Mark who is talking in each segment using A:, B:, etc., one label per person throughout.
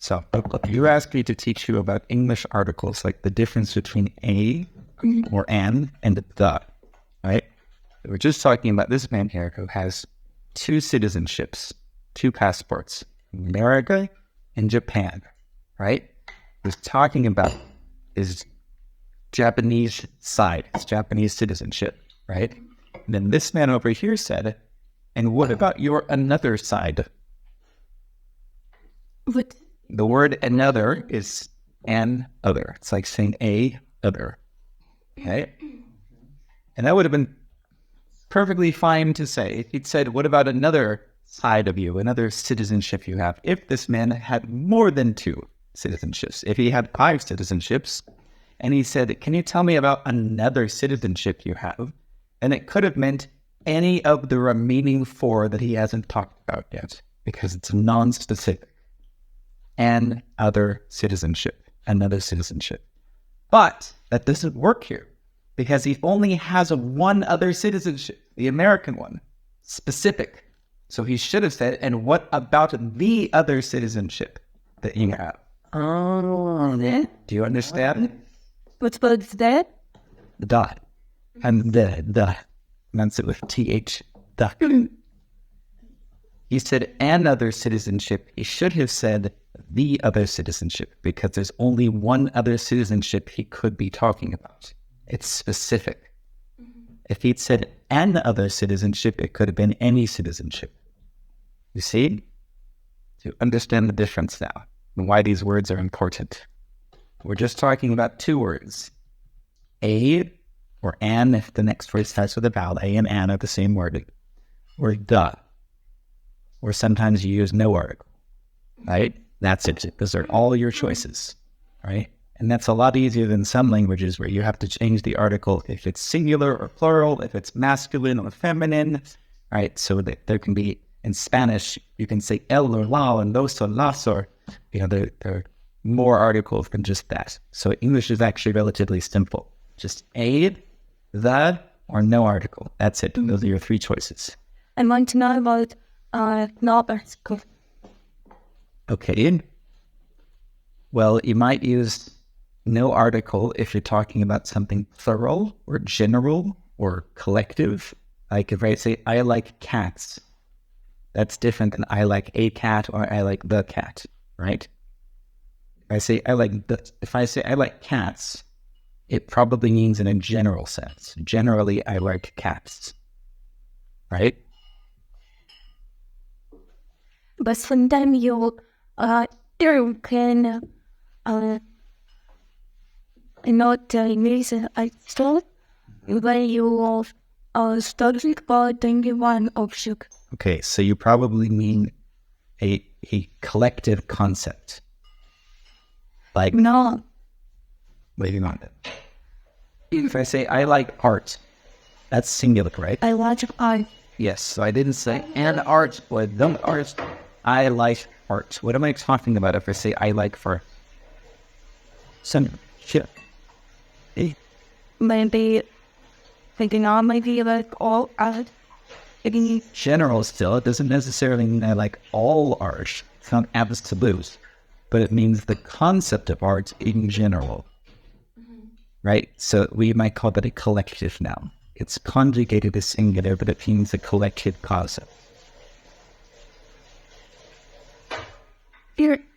A: So you asked me to teach you about English articles, like the difference between a or an and the, right? We're just talking about this man here who has two citizenships, two passports, America and Japan, right? He's talking about his Japanese side, his Japanese citizenship, right? And then this man over here said, and what about your another side?
B: What?
A: The word another is an other. It's like saying a other. Okay? And that would have been perfectly fine to say if he'd said, what about another side of you, another citizenship you have? If this man had more than two citizenships, if he had 5 citizenships, and he said, can you tell me about another citizenship you have? And it could have meant any of the remaining 4 that he hasn't talked about yet, because it's non-specific. And other citizenship, another citizenship. But that doesn't work here, because he only has one other citizenship, the American one, specific. So he should have said, and what about the other citizenship that you have?
B: Oh,
A: Do you understand?
B: what's that?
A: The dot. And the. That's it with TH, the. He said another citizenship. He should have said the other citizenship, because there's only one other citizenship he could be talking about. It's specific. If he'd said an other citizenship, it could have been any citizenship. You see? You understand the difference now and why these words are important. We're just talking about 2 words. A or an, if the next word starts with a vowel. A and an are the same word. Or the. Or sometimes you use no article, right? That's it. Those are all your choices, right? And that's a lot easier than some languages where you have to change the article if it's singular or plural, if it's masculine or feminine, right? So that there can be, in Spanish, you can say el or la and los or las, or, there are more articles than just that. So English is actually relatively simple. Just a, the, or no article. That's it. Those are your 3 choices.
B: I want to know about non-article.
A: Okay. Well, you might use no article if you're talking about something plural or general or collective. Like if I say, I like cats, that's different than I like a cat or I like the cat, right? If I say I like cats, it probably means in a general sense. Generally, I like cats, right?
B: But sometimes you can not use a start when you study about only one object.
A: Okay, so you probably mean a collective concept. Like,
B: No.
A: maybe not. If I say I like art, that's singular, right?
B: I like art.
A: Yes, so I didn't say an art or the art. I like art. What am I talking about if I say I like for some shit?
B: Maybe thinking on maybe like all art. Maybe
A: General still, it doesn't necessarily mean I like all art. It's not absolute, but it means the concept of art in general. Right? So we might call that a collective noun. It's conjugated as singular, but it means a collective concept.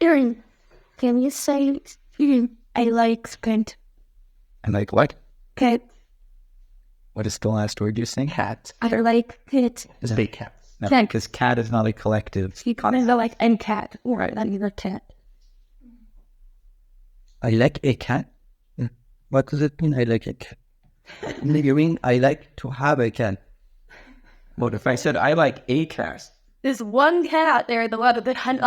B: Erin, can you say I like cat?
A: And like what?
B: Cat.
A: What is the last word you're saying? Cat.
B: I like cat.
A: Is it a cat? No,
B: Cat.
A: because cat is not a collective.
B: You can't like and cat or another cat.
A: I like a cat. What does it mean? I like a cat. You mean I like to have a cat? What if I said I like a cat?
B: There's one cat there, the one that and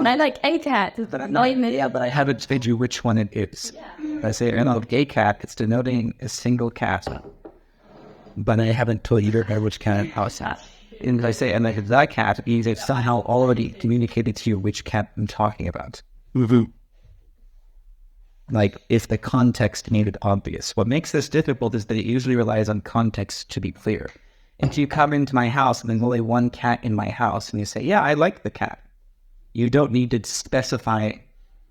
B: I like a cat.
A: Yeah, but I haven't told you which one it is. If I say I like a cat, it's denoting a single cat. But I haven't told you which cat I was at. And if I say I like the cat, it means I've somehow already communicated to you which cat I'm talking about. Like, if the context made it obvious. What makes this difficult is that it usually relies on context to be clear. If you come into my house and there's only one cat in my house and you say, yeah, I like the cat, you don't need to specify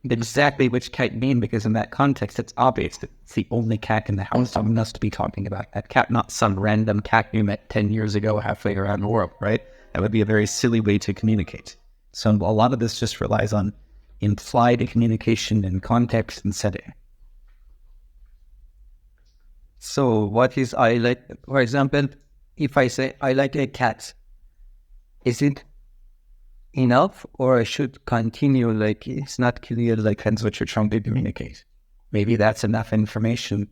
A: exactly which cat you mean, because in that context, it's obvious that it's the only cat in the house. I must be talking about that cat, not some random cat you met 10 years ago halfway around the world, right? That would be a very silly way to communicate. So a lot of this just relies on implied communication and context and setting.
C: So what is I like? For example, if I say I like a cat, is it enough, or I should continue? Like it's not clear. Like
A: Depends what you're trying to communicate. Maybe that's enough information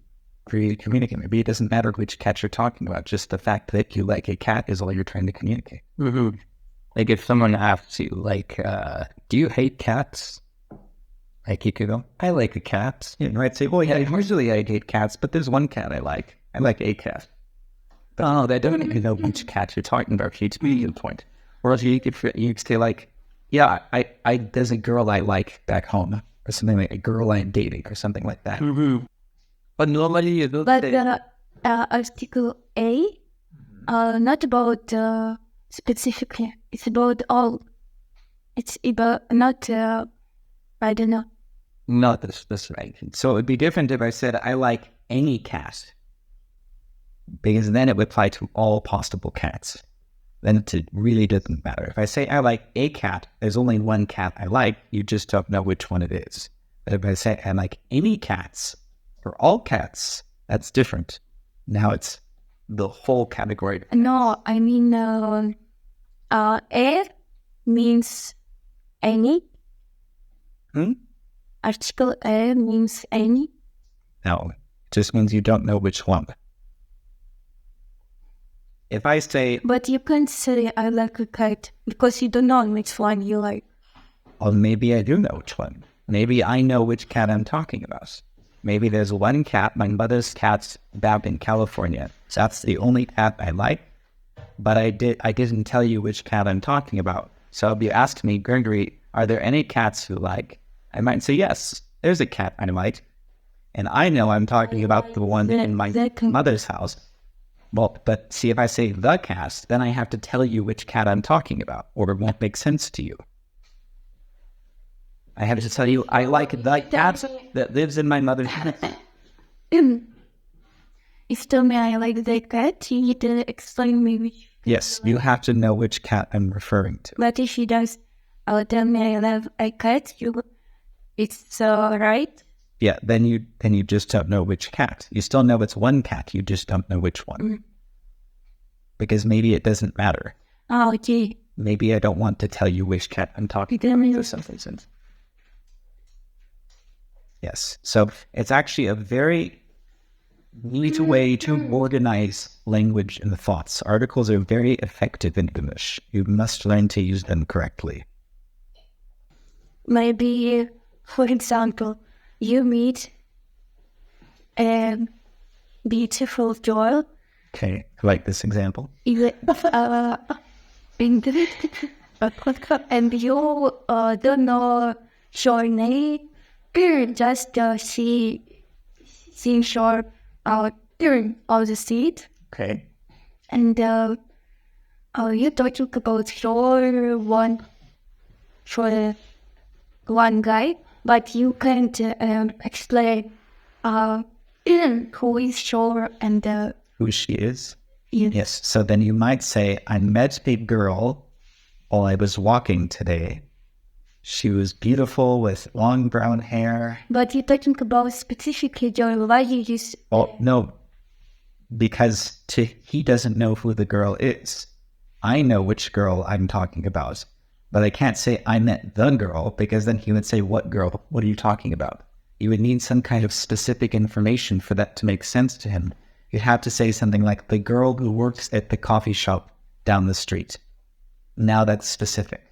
A: for you to communicate. Maybe it doesn't matter which cat you're talking about. Just the fact that you like a cat is all you're trying to communicate.
C: like if someone asks you, like,
A: Do you hate cats? Like you could go, I like a cat. You might say, well, yeah, usually I hate cats, but there's one cat I like. I like a cat. But oh, they don't even know which cat you're talking about. It's the point. Or else you could say like, yeah, I there's a girl I like back home, or something like a girl I'm dating, or something like that.
C: but normally you don't
B: But
C: say.
B: article A, not about specifically. It's about all. It's about not. I don't know.
A: Not this right. So it would be different if I said I like any cat, because then it would apply to all possible cats. Then it really doesn't matter. If I say I like a cat, there's only one cat I like. You just don't know which one it is. But if I say I like any cats or all cats, that's different. Now it's the whole category.
B: No, I mean, A means any. Article A means any.
A: No, it just means you don't know which one. If I say,
B: But you can't say I like a cat because you don't know which one you like.
A: well, maybe I do know which one. Maybe I know which cat I'm talking about. Maybe there's one cat, my mother's cat's back in California. So that's the only cat I like. But I didn't tell you which cat I'm talking about. So if you ask me, Gregory, are there any cats you like? I might say, yes, there's a cat I like. And I know I'm talking about the one in my mother's house. Well, but see, if I say the cat, then I have to tell you which cat I'm talking about, or it won't make sense to you. I have to tell you, I like the cat that lives in my mother's house.
B: If you tell me I like the cat, you need to explain me which.
A: Yes, you have to know which cat I'm referring to.
B: But if she does, tell me I love a cat, it's right.
A: Yeah, then you just don't know which cat. You still know it's one cat, you just don't know which one. Because maybe it doesn't matter.
B: Oh, okay.
A: Maybe I don't want to tell you which cat I'm talking about for some reason. Yes, so it's actually a very neat way to organize language and thoughts. Articles are very effective in English. You must learn to use them correctly.
B: Maybe, for example, you meet a beautiful girl.
A: Okay, I like this example.
B: And you don't know your name. Just see your on the seat.
A: Okay.
B: And you're talking about your one guy, but you can't explain who is sure and
A: Who she is?
B: yes.
A: Yes, so then you might say, I met a girl while I was walking today. She was beautiful with long brown hair.
B: But you're talking about specifically girl. Why you use?
A: Well, no, because he doesn't know who the girl is. I know which girl I'm talking about, but I can't say I met the girl, because then he would say, what girl? What are you talking about? You would need some kind of specific information for that to make sense to him. You'd have to say something like, the girl who works at the coffee shop down the street. Now that's specific.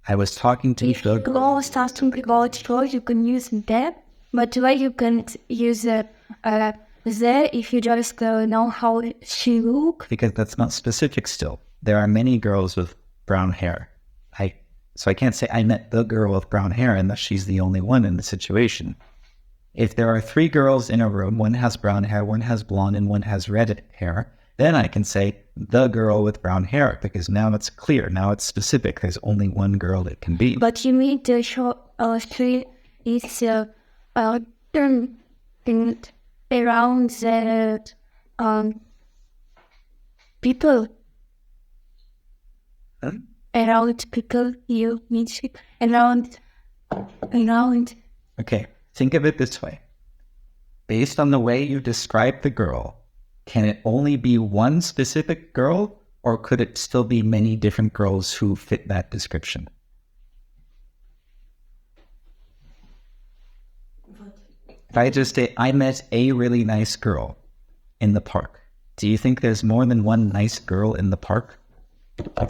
A: I was talking to
B: If you go starting about her, you can use that, but why you can't use there if you just know how she looks?
A: Because that's not specific still. There are many girls with brown hair. So I can't say I met the girl with brown hair unless she's the only one in the situation. If there are 3 girls in a room, one has brown hair, one has blonde, and one has red hair, then I can say the girl with brown hair, because now it's clear, now it's specific. There's only one girl it can be.
B: But you need to show 3 is term in around the people. Around people, you mean around.
A: Okay, think of it this way. Based on the way you describe the girl, can it only be one specific girl, or could it still be many different girls who fit that description? If I just say, I met a really nice girl in the park, do you think there's more than one nice girl in the park?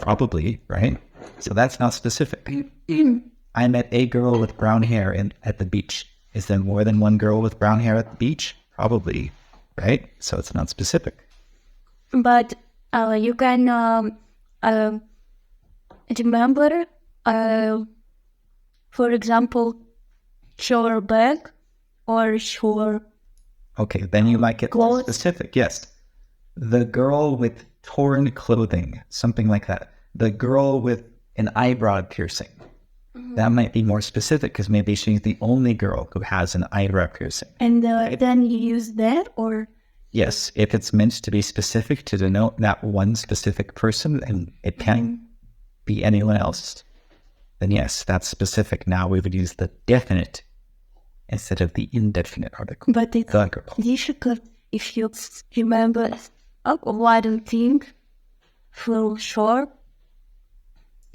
A: Probably, right? So that's not specific. I met a girl with brown hair at the beach. Is there more than one girl with brown hair at the beach? Probably, right? So it's not specific.
B: But you can remember, for example, your bag or your
A: Okay, then you might get more specific. Yes. The girl with torn clothing, something like that. The girl with an eyebrow piercing. That might be more specific because maybe she's the only girl who has an eyebrow piercing.
B: And then you use that, or?
A: Yes, if it's meant to be specific to denote that one specific person and it can't be anyone else, then yes, that's specific. Now we would use the definite instead of the indefinite article.
B: But it's difficult if you remember one thing for sure.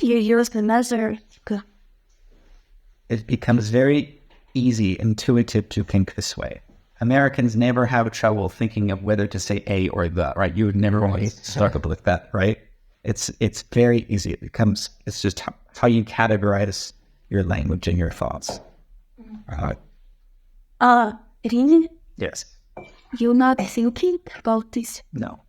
B: You use another.
A: It becomes very easy, intuitive to think this way. Americans never have trouble thinking of whether to say a or the, right? You would never want to struggle with that, right? It's very easy. It's just how you categorize your language and your thoughts.
B: Really?
A: Yes.
B: You're not thinking about this?
A: No.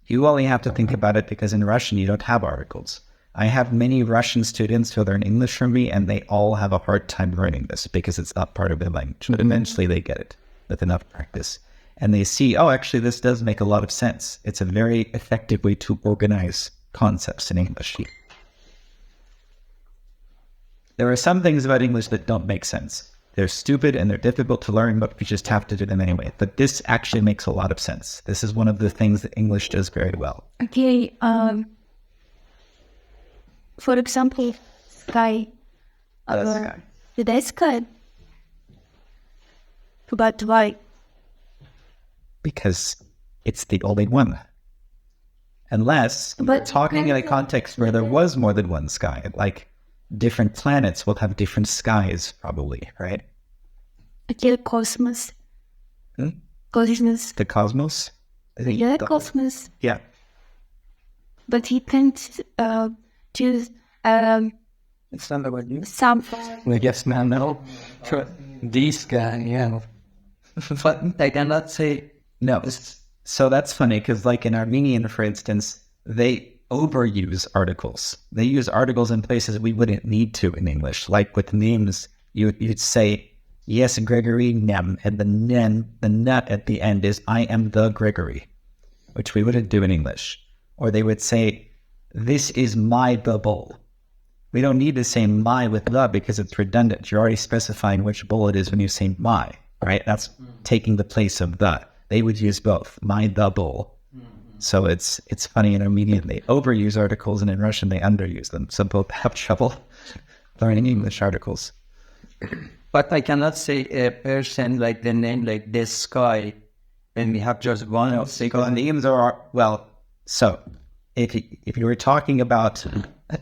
A: You only have to think about it because in Russian you don't have articles. I have many Russian students who learn English from me, and they all have a hard time learning this because it's not part of their language. But eventually they get it with enough practice. And they see, oh, actually, this does make a lot of sense. It's a very effective way to organize concepts in English. There are some things about English that don't make sense. They're stupid and they're difficult to learn, but we just have to do them anyway. But this actually makes a lot of sense. This is one of the things that English does very well.
B: Okay, for example, sky. The sky. But why?
A: Because it's the only one. Unless we're talking in a context where there was more than one sky, like different planets will have different skies, probably, right?
B: Okay, cosmos. Cosmos.
A: The cosmos?
B: Yeah, cosmos.
A: Yeah.
B: But he can't choose
C: It's not about you.
B: some.
C: I guess now, no. Sure. This guy, yeah. But I cannot say
A: No. So that's funny because like in Armenian, for instance, they overuse articles. They use articles in places we wouldn't need to in English. Like with names, you'd say, yes, Gregory Nem, and the nut at the end is I am the Gregory, which we wouldn't do in English. Or they would say, this is my the bull. We don't need to say my with the because it's redundant. You're already specifying which bull it is when you say my, right? That's taking the place of the. They would use both, my the bull. So it's funny in Armenian, they overuse articles, and in Russian, they underuse them. So both have trouble learning English articles.
C: But I cannot say a person like the name like this sky when we have just one of
A: So names are, well, so if you were talking about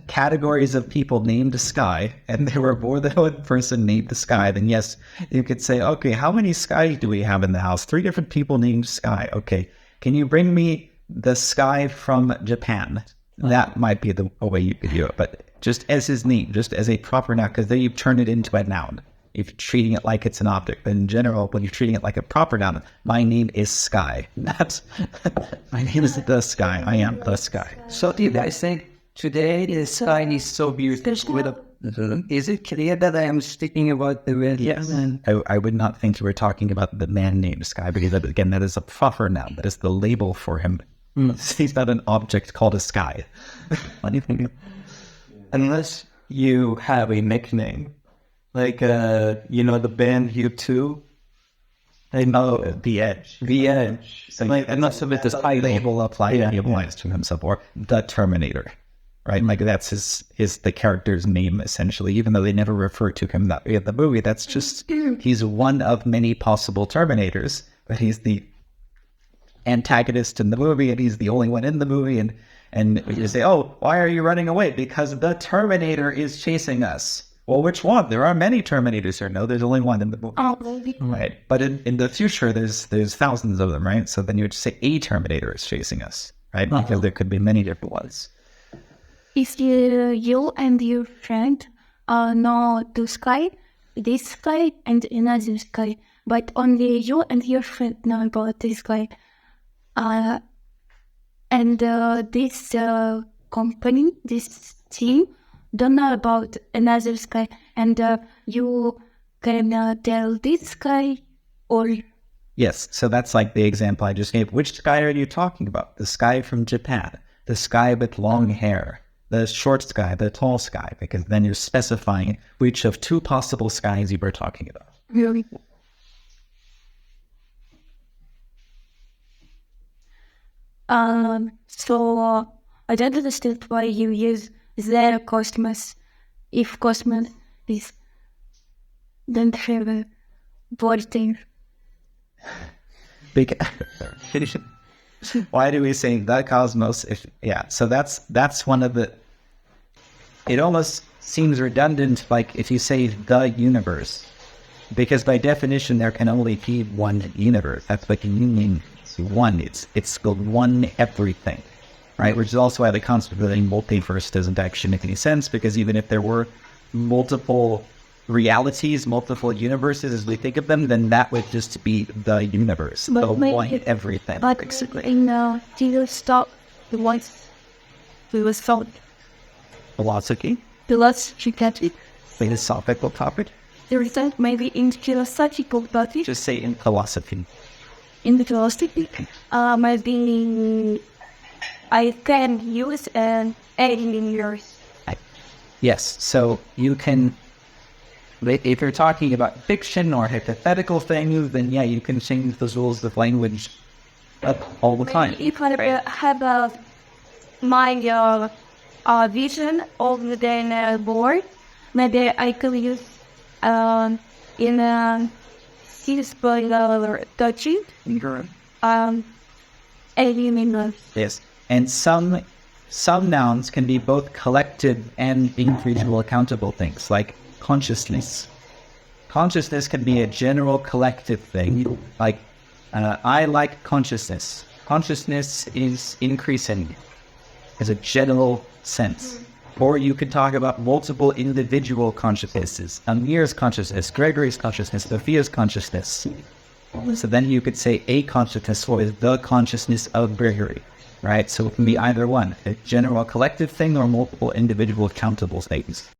A: categories of people named Sky, and there were more than one person named the Sky, then yes, you could say, okay, how many Skies do we have in the house? 3 different people named Sky. Okay, can you bring me the Sky from Japan? That might be a way you could do it, but just as his name, just as a proper noun, because then you've turned it into a noun. If you're treating it like it's an object, but in general, when you're treating it like a proper noun, my name is Sky. That's my name is the Sky. I am the Sky.
C: So did I think today the sky is so beautiful with is it clear that I am speaking about the word?
A: Yes. I would not think you were talking about the man named Sky, because again, that is a proper noun. That is the label for him. He's not an object called a sky.
C: Unless you have a nickname. Like, the band U2. I know
A: The Edge.
C: The Edge.
A: So
C: Like, and not submit this high
A: label applied, he applies to himself, or the Terminator, right? Like that's his the character's name essentially, even though they never refer to him that way in the movie. That's just he's one of many possible Terminators, but he's the antagonist in the movie, and he's the only one in the movie. And you say, oh, why are you running away? Because the Terminator is chasing us. Well, which one? There are many Terminators here. No, there's only one in the movie. Right. But in the future, there's thousands of them, right? So then you would say a Terminator is chasing us, right? Because there could be many different ones.
B: If you and your friend know this guy, and another guy, but only you and your friend know about this guy, and this company, this team, don't know about another guy, and you can tell this guy, or
A: Yes, so that's like the example I just gave. Which guy are you talking about? The guy from Japan, the guy with long hair, the short guy, the tall guy, because then you're specifying which of two possible skies you were talking about.
B: really. So I don't understand why you use their cosmos if cosmos is don't have a word there.
A: Why do we say the cosmos? So that's one of the. It almost seems redundant, like if you say the universe, because by definition there can only be one universe. That's like meaning one. It's the one everything, right? Which is also why the concept of the multiverse doesn't actually make any sense, because even if there were multiple realities, multiple universes as we think of them, then that would just be the universe,
B: But
A: the
B: maybe-
A: one everything,
B: But
A: basically.
B: in TV stop the ones we was thought
A: Philosophy, philosophical topic.
B: there is that maybe in philosophical topic
A: Just say in philosophy.
B: in the philosophy maybe I can use an alien years.
A: Yes, so you can, if you're talking about fiction or hypothetical things, then yeah, you can change the rules of language up all the time.
B: If I have my vision of the board, maybe I could use in a spoiler touching alien.
A: Yes, and some nouns can be both collective and individual accountable things, like consciousness. Consciousness can be a general collective thing, like I like consciousness. Consciousness is increasing as a general sense. Or you could talk about multiple individual consciousnesses. Amir's consciousness, Gregory's consciousness, Sophia's consciousness. So then you could say a consciousness or is the consciousness of Gregory, right? So it can be either one, a general collective thing or multiple individual countable things.